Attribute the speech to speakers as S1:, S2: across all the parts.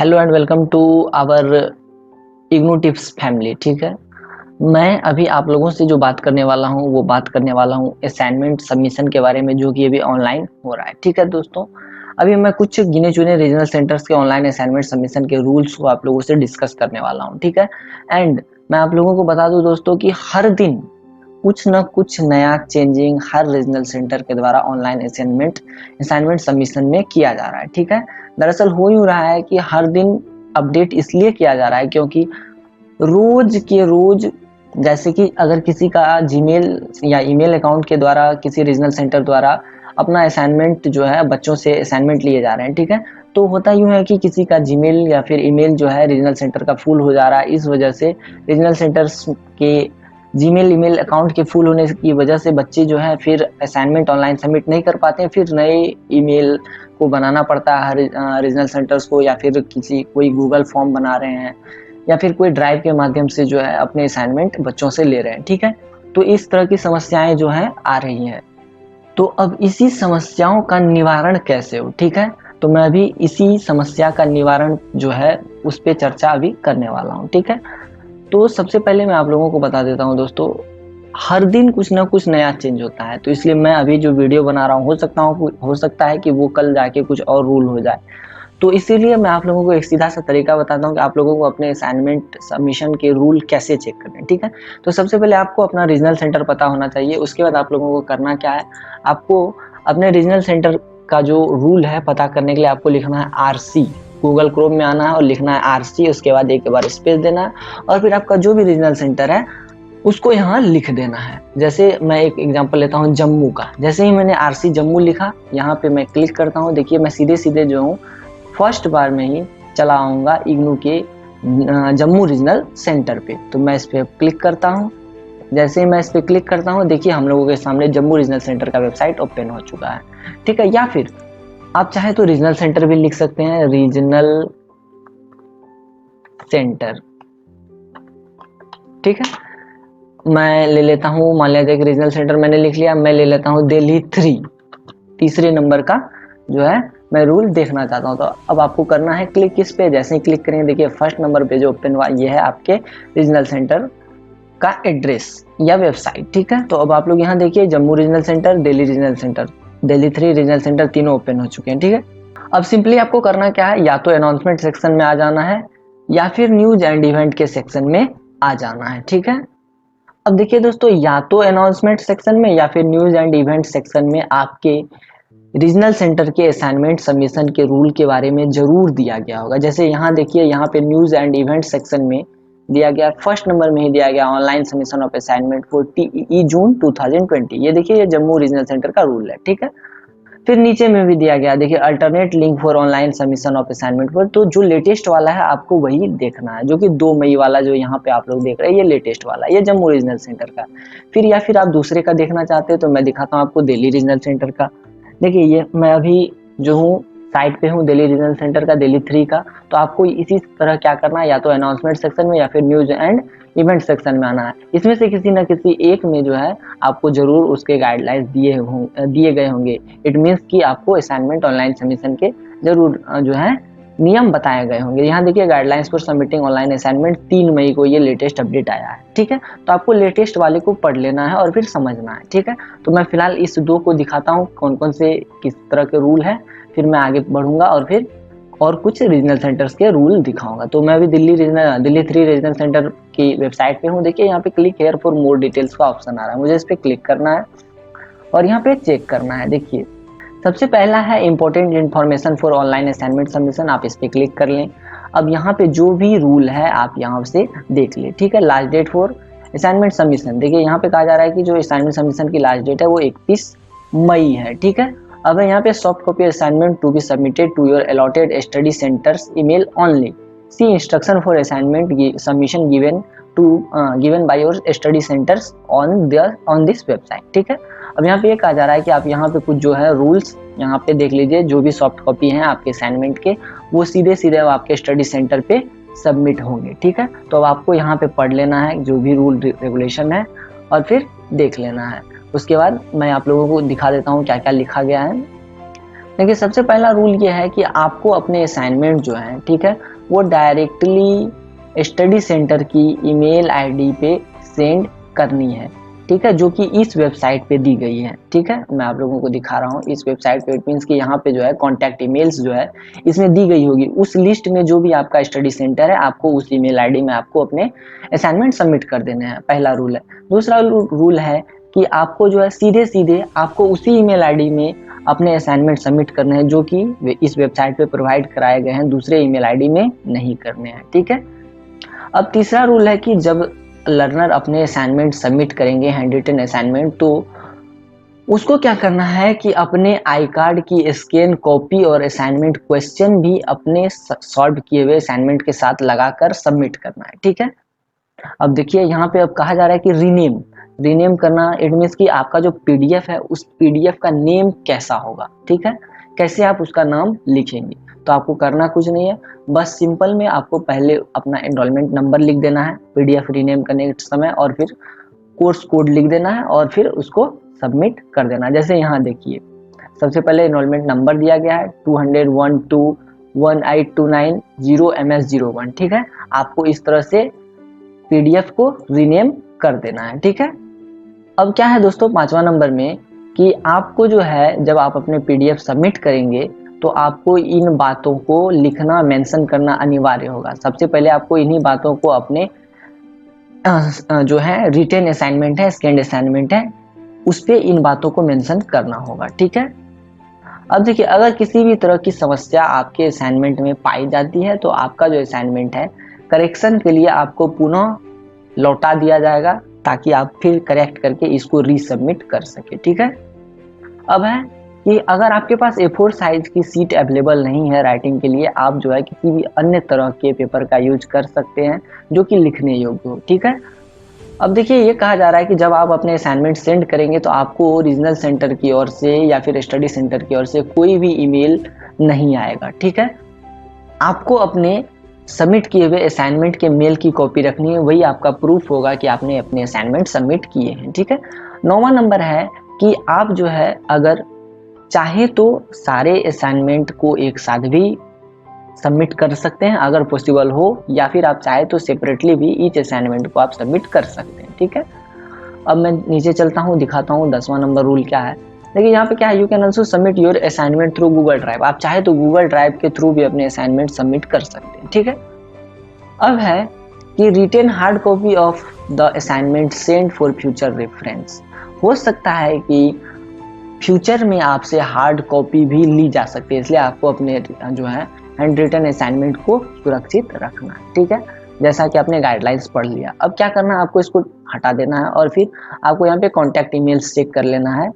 S1: Hello and welcome to our IGNOU tips family. ठीक है, मैं अभी आप लोगों से जो बात करने वाला हूँ वो बात करने वाला हूँ असाइनमेंट सबमिशन के बारे में, जो कि अभी ऑनलाइन हो रहा है। ठीक है दोस्तों, अभी मैं कुछ गिने चुने रीजनल सेंटर्स के ऑनलाइन असाइनमेंट सबमिशन के रूल्स को आप लोगों से डिस्कस करने वाला हूँ। ठीक है, एंड मैं आप लोगों को बता दूं दोस्तों कि हर दिन कुछ न कुछ नया चेंजिंग हर रीजनल सेंटर के द्वारा ऑनलाइन असाइनमेंट सबमिशन में किया जा रहा है। ठीक है, दरअसल हो यूँ रहा है कि हर दिन अपडेट इसलिए किया जा रहा है क्योंकि रोज के रोज, जैसे कि अगर किसी का जीमेल या ईमेल अकाउंट के द्वारा किसी रीजनल सेंटर द्वारा अपना असाइनमेंट जो है बच्चों से असाइनमेंट लिए जा रहे हैं। ठीक है, तो होता यूं है कि किसी का जीमेल या फिर ईमेल जो है रीजनल सेंटर का फुल हो जा रहा है। इस वजह से रीजनल सेंटर्स के जीमेल ईमेल अकाउंट के फुल होने की वजह से बच्चे जो है फिर असाइनमेंट ऑनलाइन सबमिट नहीं कर पाते हैं, फिर नए ईमेल को बनाना पड़ता है हर रीजनल सेंटर्स को, या फिर कोई गूगल फॉर्म बना रहे हैं या फिर कोई ड्राइव के माध्यम से जो है अपने असाइनमेंट बच्चों से ले रहे हैं। ठीक है, तो इस तरह की समस्याएं जो है आ रही हैं। तो अब इसी समस्याओं का निवारण कैसे हो, ठीक है, तो मैं अभी इसी समस्या का निवारण जो है उस पर चर्चा अभी करने वाला हूँ। ठीक है, तो सबसे पहले मैं आप लोगों को बता देता हूँ दोस्तों, हर दिन कुछ ना कुछ नया चेंज होता है। तो इसलिए मैं अभी जो वीडियो बना रहा हूँ हो सकता है कि वो कल जाके कुछ और रूल हो जाए। तो इसीलिए मैं आप लोगों को एक सीधा सा तरीका बताता हूँ कि आप लोगों को अपने असाइनमेंट सबमिशन के रूल कैसे चेक करने हैं। ठीक है, तो सबसे पहले आपको अपना रीजनल सेंटर पता होना चाहिए। उसके बाद आप लोगों को करना क्या है, आपको अपने रीजनल सेंटर का जो रूल है पता करने के लिए आपको लिखना है आरसी। गूगल क्रोम में आना है और लिखना है आरसी, उसके बाद एक बार स्पेस देना है और फिर आपका जो भी रीजनल सेंटर है उसको यहाँ लिख देना है। जैसे मैं एक एग्जांपल लेता हूँ जम्मू का। जैसे ही मैंने आरसी जम्मू लिखा, यहाँ पे मैं क्लिक करता हूँ। देखिए मैं सीधे सीधे जो हूँ फर्स्ट बार में ही चला आऊँगा इग्नू के जम्मू रीजनल सेंटर पे। तो मैं इस पर क्लिक करता हूँ। जैसे ही मैं इस पर क्लिक करता हूँ, देखिए हम लोगों के सामने जम्मू रीजनल सेंटर का वेबसाइट ओपन हो चुका है। ठीक है, या फिर आप चाहे तो रीजनल सेंटर भी लिख सकते हैं, रीजनल सेंटर। ठीक है, मैं ले लेता हूँ, मान लीजिए कि रीजनल सेंटर मैंने लिख लिया। मैं ले लेता हूँ दिल्ली 3, तीसरे नंबर का जो है मैं रूल देखना चाहता हूँ। तो अब आपको करना है क्लिक इस पे। जैसे ही क्लिक करेंगे देखिए फर्स्ट नंबर पे जो ओपन हुआ ये है आपके रीजनल सेंटर का एड्रेस या वेबसाइट। ठीक है, तो अब आप लोग यहाँ देखिए Jammu regional centre, Delhi regional centre, Delhi 3 regional centre तीनों ओपन हो चुके हैं। ठीक है, अब सिंपली आपको करना क्या है, या तो अनाउंसमेंट सेक्शन में आ जाना है या फिर न्यूज एंड इवेंट के सेक्शन में आ जाना है। ठीक है, अब देखिए दोस्तों, या तो अनाउंसमेंट सेक्शन में या फिर न्यूज एंड इवेंट सेक्शन में आपके रीजनल सेंटर के असाइनमेंट सबमिशन के रूल के बारे में जरूर दिया गया होगा। जैसे यहाँ देखिए, यहाँ पे न्यूज एंड इवेंट सेक्शन में दिया गया, फर्स्ट नंबर में ही दिया गया online submission of assignment for TEE June 2020। ये देखिए ये जम्मू रीजनल सेंटर का रूल है। ठीक है, फिर नीचे में भी दिया गया, देखिए alternate link for online submission of assignment for. तो जो लेटेस्ट वाला है आपको वही देखना है, जो कि 2 मई वाला जो यहाँ पे आप लोग देख रहे हैं ये लेटेस्ट वाला है, ये जम्मू रीजनल सेंटर का। फिर या फिर आप दूसरे का देखना चाहते हैं तो मैं दिखाता हूँ आपको दिल्ली रीजनल सेंटर का। देखिए ये मैं अभी जो हूँ साइट पे हूँ दिल्ली रीजनल सेंटर का, दिल्ली 3 का। तो आपको इसी तरह क्या करना है, या तो अनाउंसमेंट सेक्शन में या फिर न्यूज एंड इवेंट सेक्शन में आना है। इसमें से किसी न किसी एक में जो है आपको जरूर उसके गाइडलाइंस दिए गए होंगे। इट मीन्स कि आपको असाइनमेंट ऑनलाइन सबमिशन के जरूर जो है नियम बताए गए होंगे। यहाँ देखिए guidelines for submitting online assignment 3 मई को ये लेटेस्ट अपडेट आया है। ठीक है, तो आपको लेटेस्ट वाले को पढ़ लेना है और फिर समझना है। ठीक है, तो मैं फिलहाल इस 2 को दिखाता हूँ कौन कौन से किस तरह के रूल है, फिर मैं आगे बढ़ूंगा और फिर और कुछ रीजनल सेंटर्स के रूल दिखाऊंगा। तो मैं अभी दिल्ली 3 रीजनल सेंटर की वेबसाइट पे हूँ। देखिए यहाँ पे click here for more details का ऑप्शन आ रहा है, मुझे इस पर क्लिक करना है और यहाँ पे चेक करना है। देखिए सबसे पहला है important information for online assignment submission, आप इस पर क्लिक कर लें। अब यहाँ पे जो भी रूल है आप यहाँ से देख लें। ठीक है, last date for assignment submission, देखिए यहाँ पे कहा जा रहा है कि जो असाइनमेंट सबमिशन की लास्ट डेट है वो 31 मई है। ठीक है, अब यहाँ पे soft copy assignment to be submitted to your allotted study centres email only, see instruction for assignment submission given by your study centres on this website. ठीक है, अब यहाँ पे ये कहा जा रहा है कि आप यहाँ पे कुछ जो है रूल्स यहाँ पे देख लीजिए, जो भी सॉफ्ट कॉपी हैं आपके असाइनमेंट के वो सीधे सीधे आपके स्टडी सेंटर पे सबमिट होंगे। ठीक है, तो अब आपको यहाँ पे पढ़ लेना है जो भी रूल रेगुलेशन है और फिर देख लेना है। उसके बाद मैं आप लोगों को दिखा देता हूँ क्या क्या लिखा गया है। देखिए सबसे पहला रूल ये है कि आपको अपने असाइनमेंट जो है, ठीक है, वो डायरेक्टली स्टडी सेंटर की ईमेल आईडी पे सेंड करनी है, ठीक है, जो कि इस वेबसाइट पे दी गई है। ठीक है, मैं आप लोगों को दिखा रहा हूँ इस वेबसाइट पे। इट मीन्स कि यहाँ पे जो है कॉन्टैक्ट ईमेल्स जो है इसमें दी गई होगी। उस लिस्ट में जो भी आपका स्टडी सेंटर है, आपको उस ईमेल आईडी में आपको अपने असाइनमेंट सबमिट कर देने हैं, पहला रूल है। दूसरा रूल है कि आपको जो है सीधे सीधे आपको उसी ईमेल आईडी में अपने असाइनमेंट सबमिट करने हैं, जो कि इस वेबसाइट पे प्रोवाइड कराए गए हैं, दूसरे ईमेल आईडी में नहीं करने हैं। ठीक है, अब तीसरा रूल है कि जब लर्नर अपने असाइनमेंट सबमिट करेंगे, हैंड रिटन असाइनमेंट, तो उसको क्या करना है कि अपने आई कार्ड की स्कैन कॉपी और असाइनमेंट क्वेश्चन भी अपने सॉल्व किए हुए असाइनमेंट के साथ लगाकर सबमिट करना है। ठीक है, अब देखिए यहाँ पे अब कहा जा रहा है कि रीनेम करना। इट मीन्स कि आपका जो पीडीएफ है उस पीडीएफ का नेम कैसा होगा, ठीक है, कैसे आप उसका नाम लिखेंगे। तो आपको करना कुछ नहीं है, बस सिंपल में आपको पहले अपना एनरोलमेंट नंबर लिख देना है पीडीएफ रीनेम करने के समय, और फिर कोर्स कोड लिख देना है और फिर उसको सबमिट कर देना। जैसे यहाँ देखिए सबसे पहले एनरोलमेंट नंबर दिया गया है 201218290MS01। ठीक है, आपको इस तरह से पीडीएफ को रीनेम कर देना है। ठीक है, अब क्या है दोस्तों पांचवा नंबर में कि आपको जो है जब आप अपने पीडीएफ सबमिट करेंगे तो आपको इन बातों को लिखना, मेंशन करना अनिवार्य होगा। सबसे पहले आपको इन्हीं बातों को अपने जो है रिटेन असाइनमेंट है, स्कैन्ड असाइनमेंट है, उस पे इन बातों को मेंशन करना होगा। ठीक है, अब देखिए अगर किसी भी तरह की समस्या आपके असाइनमेंट में पाई जाती है तो आपका जो असाइनमेंट है करेक्शन के लिए आपको पुनः लौटा दिया जाएगा, ताकि आप फिर करेक्ट करके इसको रीसबमिट कर सके। ठीक है, अब है कि अगर आपके पास A4 साइज की सीट अवेलेबल नहीं है राइटिंग के लिए, आप जो है किसी भी अन्य तरह के पेपर का यूज कर सकते हैं जो कि लिखने योग्य हो। ठीक है, अब देखिए ये कहा जा रहा है कि जब आप अपने असाइनमेंट सेंड करेंगे तो आपको रीजनल सेंटर की ओर से या फिर स्टडी सेंटर की ओर से कोई भी ईमेल नहीं आएगा। ठीक है, आपको अपने सबमिट किए हुए असाइनमेंट के मेल की कॉपी रखनी है, वही आपका प्रूफ होगा कि आपने अपने असाइनमेंट सबमिट किए हैं। ठीक है, 9वां नंबर है कि आप जो है अगर चाहे तो सारे असाइनमेंट को एक साथ भी सबमिट कर सकते हैं अगर पॉसिबल हो, या फिर आप चाहे तो सेपरेटली भी ईच असाइनमेंट को आप सबमिट कर सकते हैं। ठीक है, अब मैं नीचे चलता हूँ, दिखाता हूँ 10वां नंबर रूल क्या है। देखिए यहाँ पे क्या है, you can also submit your assignment through Google drive. आप चाहे तो गूगल ड्राइव के थ्रू भी अपने असाइनमेंट सबमिट कर सकते हैं। ठीक है, अब है कि retain hard copy of the assignment send for future reference. हो सकता है कि फ्यूचर में आपसे हार्ड कॉपी भी ली जा सकती है, इसलिए आपको अपने जो है हैंड रिटन असाइनमेंट को सुरक्षित रखना है। ठीक है, जैसा कि आपने गाइडलाइंस पढ़ लिया, अब क्या करना है, आपको इसको हटा देना है और फिर आपको यहाँ पे कॉन्टैक्ट ईमेल्स चेक कर लेना है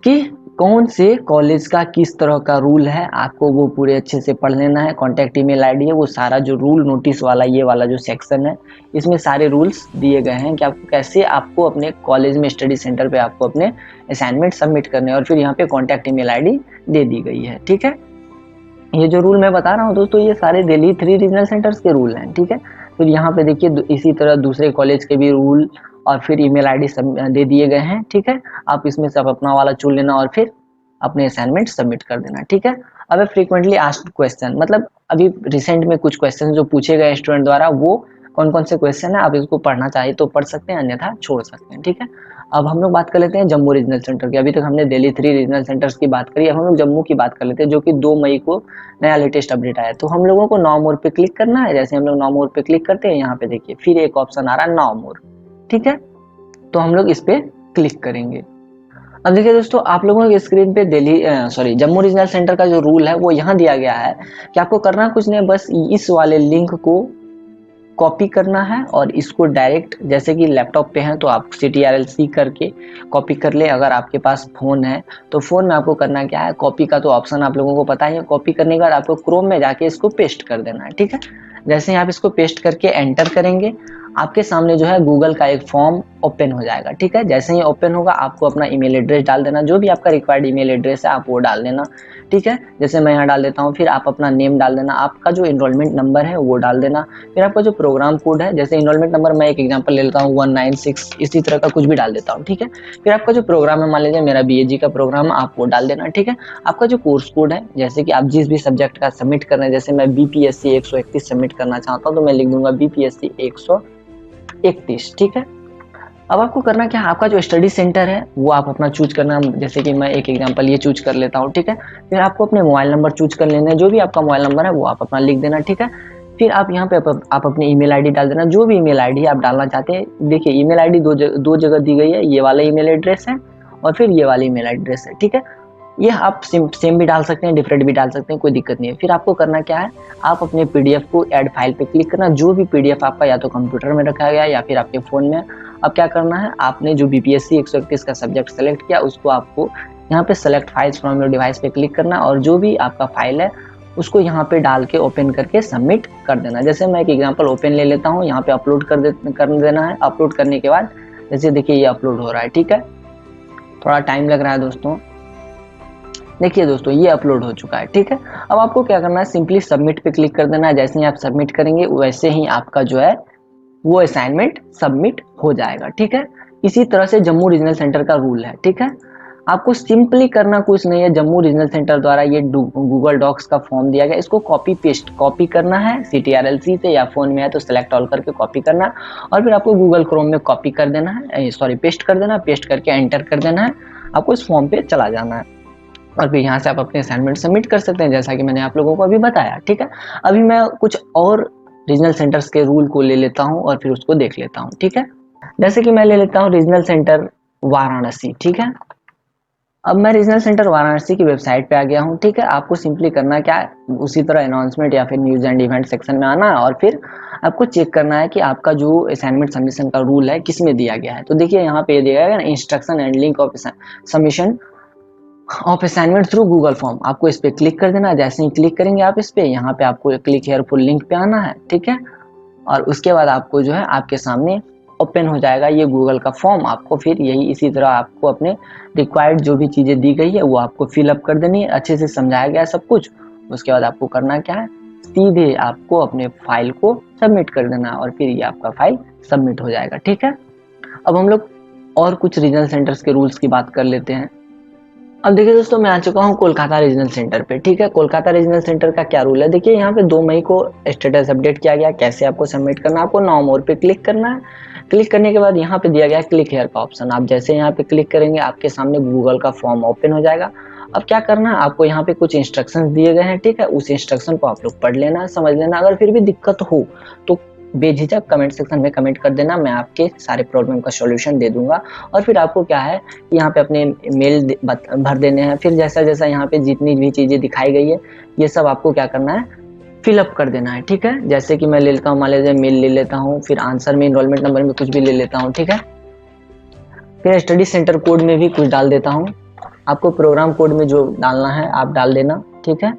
S1: कि कौन से कॉलेज का किस तरह का रूल है, आपको वो पूरे अच्छे से पढ़ लेना है। कॉन्टैक्ट ईमेल आईडी है, वो सारा जो रूल नोटिस वाला ये वाला जो सेक्शन है इसमें सारे रूल्स दिए गए हैं कि आपको कैसे आपको अपने कॉलेज में स्टडी सेंटर पे आपको अपने असाइनमेंट सबमिट करने, और फिर यहाँ पे कॉन्टैक्ट ईमेल आईडी दे दी गई है। ठीक है, ये जो रूल मैं बता रहा हूँ दोस्तों ये सारे दिल्ली 3 रीजनल सेंटर्स के रूल हैं। ठीक है, फिर यहाँ पे देखिए इसी तरह दूसरे कॉलेज के भी रूल और फिर ईमेल आईडी सब दे दिए गए हैं। ठीक है, आप इसमें से अपना वाला चुन लेना और फिर अपने असाइनमेंट सबमिट कर देना। ठीक है, अब फ्रीक्वेंटली आस्क्ड क्वेश्चन, मतलब अभी रिसेंट में कुछ क्वेश्चन जो पूछे गए स्टूडेंट द्वारा, वो कौन कौन से क्वेश्चन है, आप इसको पढ़ना चाहिए तो पढ़ सकते हैं, अन्यथा छोड़ सकते हैं। ठीक है, अब हम लोग बात कर लेते हैं जम्मू रीजनल सेंटर की। अभी तक हमने दिल्ली 3 रीजनल सेंटर्स की बात करी, अब हम लोग जम्मू की बात कर लेते हैं, जो कि 2 मई को नया लेटेस्ट अपडेट आया। तो हम लोगों को 9 मोर पे क्लिक करना है। जैसे हम लोग 9 मोर पे क्लिक करते हैं, यहाँ पे देखिए फिर एक ऑप्शन आ रहा है 9 मोर। ठीक है, तो हम लोग इस पे क्लिक करेंगे। अब देखिए दोस्तों आप लोगों की स्क्रीन पे जम्मू रीजनल सेंटर का जो रूल है वो यहाँ दिया गया है कि आपको करना कुछ नहीं, बस इस वाले लिंक को कॉपी करना है और इसको डायरेक्ट, जैसे कि लैपटॉप पे है तो आप CTRL-C करके कॉपी कर ले। अगर आपके पास फोन है तो फोन में आपको करना क्या है, कॉपी का तो ऑप्शन आप लोगों को पता ही है। कॉपी करने के बाद आपको क्रोम में जाके इसको पेस्ट कर देना है। ठीक है, जैसे ही आप इसको पेस्ट करके एंटर करेंगे आपके सामने जो है गूगल का एक फॉर्म ओपन हो जाएगा। ठीक है, जैसे ही ओपन होगा आपको अपना ईमेल एड्रेस डाल देना, जो भी आपका रिक्वायर्ड ईमेल एड्रेस है आप वो डाल देना। ठीक है, जैसे मैं यहाँ डाल देता हूँ, फिर आप अपना नेम डाल देना, आपका जो इनरोलमेंट नंबर है वो डाल देना, फिर आपका जो प्रोग्राम कोड है, जैसे इनरोलमेंट नंबर मैं एक एग्जांपल ले लेता हूँ 196, इसी तरह का कुछ भी डाल देता हूँ। ठीक है, फिर आपका जो प्रोग्राम है, मान लीजिए मेरा BAG का प्रोग्राम है, आप वो डाल देना। ठीक है, आपका जो कोर्स कोड है, जैसे कि आप जिस भी सब्जेक्ट का सबमिट कर रहे हैं, जैसे मैं BPSC 131 सबमिट करना चाहता हूँ तो मैं लिख दूंगा BPSC 131। ठीक है, अब आपको करना क्या है, आपका जो स्टडी सेंटर है वो आप अपना चूज करना, जैसे कि मैं एक एग्जांपल ये चूज कर लेता हूँ। ठीक है, फिर आपको अपने मोबाइल नंबर चूज कर लेना है, जो भी आपका मोबाइल नंबर है वो आप अपना लिख देना। ठीक है, फिर आप यहाँ पे आप अपनी ईमेल आईडी डाल देना, जो भी ईमेल आईडी आप डालना चाहते हैं। देखिए ईमेल आईडी दो जगह दी गई है, ये वाला ईमेल एड्रेस है और फिर ये वाला ईमेल एड्रेस है। ठीक है, ये आप सेम भी डाल सकते हैं, डिफरेंट भी डाल सकते हैं, कोई दिक्कत नहीं है। फिर आपको करना क्या है, आप अपने PDF को ऐड फाइल पे क्लिक करना, जो भी PDF आपका या तो कंप्यूटर में रखा गया या फिर आपके फ़ोन में। अब क्या करना है, आपने जो BPSC 131 का सब्जेक्ट सेलेक्ट किया उसको आपको यहाँ पे select files from your device पे क्लिक करना और जो भी आपका फाइल है उसको यहाँ पे डाल के ओपन करके सबमिट कर देना। जैसे मैं एक एग्जांपल ओपन ले लेता हूँ, यहाँ पे अपलोड कर देना है। अपलोड करने के बाद जैसे देखिए ये अपलोड हो रहा है। ठीक है, थोड़ा टाइम लग रहा है दोस्तों। देखिए दोस्तों ये अपलोड हो चुका है। ठीक है, अब आपको क्या करना है, सिंपली सबमिट पे क्लिक कर देना है। जैसे ही आप सबमिट करेंगे वैसे ही आपका जो है वो असाइनमेंट सबमिट हो जाएगा। ठीक है, इसी तरह से जम्मू रीजनल सेंटर का रूल है। ठीक है, आपको सिंपली करना कुछ नहीं है, जम्मू रीजनल सेंटर द्वारा ये गूगल डॉक्स का फॉर्म दिया गया, इसको कॉपी करना है CTRL-C से, या फोन में है तो सेलेक्ट ऑल करके कॉपी करना है और फिर आपको गूगल क्रोम में कॉपी कर देना है, पेस्ट कर देना है, पेस्ट करके एंटर कर देना है। आपको इस फॉर्म पे चला जाना है और फिर यहाँ से आप अपने असाइनमेंट सबमिट कर सकते हैं, जैसा कि मैंने आप लोगों को अभी बताया। ठीक है, अभी मैं कुछ और रीजनल सेंटर्स के रूल को ले लेता हूँ और फिर उसको देख लेता हूँ। ठीक है, जैसे कि मैं ले लेता हूँ रीजनल सेंटर वाराणसी। ठीक है, अब मैं रीजनल सेंटर वाराणसी की वेबसाइट पे आ गया हूँ। ठीक है, आपको सिंपली करना क्या है, उसी तरह अनाउंसमेंट या फिर न्यूज एंड इवेंट सेक्शन में आना है और फिर आपको चेक करना है कि आपका जो असाइनमेंट सबमिशन का रूल है किस में दिया गया है। तो देखिए यहाँ पे दिया गया है instruction and link of submission of assignment through Google form, आपको इस पे क्लिक कर देना है। जैसे ही क्लिक करेंगे आप इस पे, यहाँ पे आपको क्लिक हियर फुल लिंक पे आना है। ठीक है, और उसके बाद आपको जो है आपके सामने ओपन हो जाएगा ये गूगल का फॉर्म। आपको फिर यही इसी तरह आपको अपने रिक्वायर्ड जो भी चीज़ें दी गई है वो आपको फिलअप कर देनी है, अच्छे से समझाया गया है सब कुछ। उसके बाद आपको करना क्या है, सीधे आपको अपने फाइल को सबमिट कर देना और फिर ये आपका फाइल सबमिट हो जाएगा। ठीक है, अब हम लोग और कुछ रीजनल सेंटर्स के रूल्स की बात कर लेते हैं। अब देखिए दोस्तों मैं आ चुका हूँ कोलकाता रीजनल सेंटर पे। ठीक है, कोलकाता रीजनल सेंटर का क्या रूल है, देखिए यहाँ पे 2 मई को स्टेटस अपडेट किया गया, कैसे आपको सबमिट करना है। आपको 9 मोर पे क्लिक करना है। क्लिक करने के बाद यहाँ पे दिया गया क्लिक हेयर का ऑप्शन, आप जैसे यहाँ पे क्लिक करेंगे आपके सामने गूगल का फॉर्म ओपन हो जाएगा। अब क्या करना है, आपको यहाँ पे कुछ इंस्ट्रक्शंस दिए गए हैं। ठीक है, उस इंस्ट्रक्शन को आप लोग पढ़ लेना, समझ लेना। अगर फिर भी दिक्कत हो तो बेझिझक कमेंट सेक्शन में कमेंट कर देना, मैं आपके सारे प्रॉब्लम का सॉल्यूशन दे दूंगा। और फिर आपको क्या है, यहाँ पे अपने मेल भर देने हैं। फिर जैसा जैसा यहाँ पे जितनी भी चीज़ें दिखाई गई है ये सब आपको क्या करना है, फिलअप कर देना है। ठीक है, जैसे कि मैं ले लेता हूँ, मान लीजिए मेल ले लेता हूँ, फिर आंसर में इनरोलमेंट नंबर में कुछ भी ले लेता हूँ। ठीक है, फिर स्टडी सेंटर कोड में भी कुछ डाल देता हूँ। आपको प्रोग्राम कोड में जो डालना है आप डाल देना। ठीक है,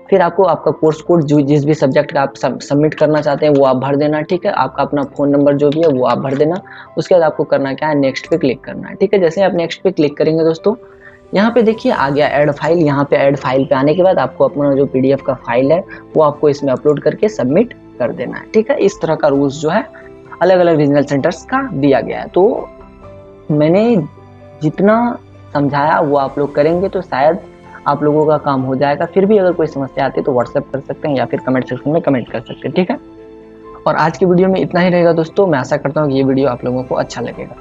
S1: फिर आपको आपका कोर्स कोड जो जिस भी सब्जेक्ट का आप सबमिट करना चाहते हैं वो आप भर देना। ठीक है, आपका अपना फ़ोन नंबर जो भी है वो आप भर देना। उसके बाद आपको करना क्या है, नेक्स्ट पे क्लिक करना है। ठीक है, जैसे आप नेक्स्ट पे क्लिक करेंगे दोस्तों, यहाँ पे देखिए आ गया ऐड फाइल। यहाँ पे ऐड फाइल पे आने के बाद आपको अपना जो PDF का फाइल है वो आपको इसमें अपलोड करके सबमिट कर देना है। ठीक है, इस तरह का रूल्स जो है अलग अलग रीजनल सेंटर्स का दिया गया है। तो मैंने जितना समझाया वो आप लोग करेंगे तो शायद आप लोगों का काम हो जाएगा। फिर भी अगर कोई समस्या आती है तो व्हाट्सएप कर सकते हैं या फिर कमेंट सेक्शन में कमेंट कर सकते हैं। ठीक है, और आज की वीडियो में इतना ही रहेगा दोस्तों। मैं आशा करता हूँ कि ये वीडियो आप लोगों को अच्छा लगेगा।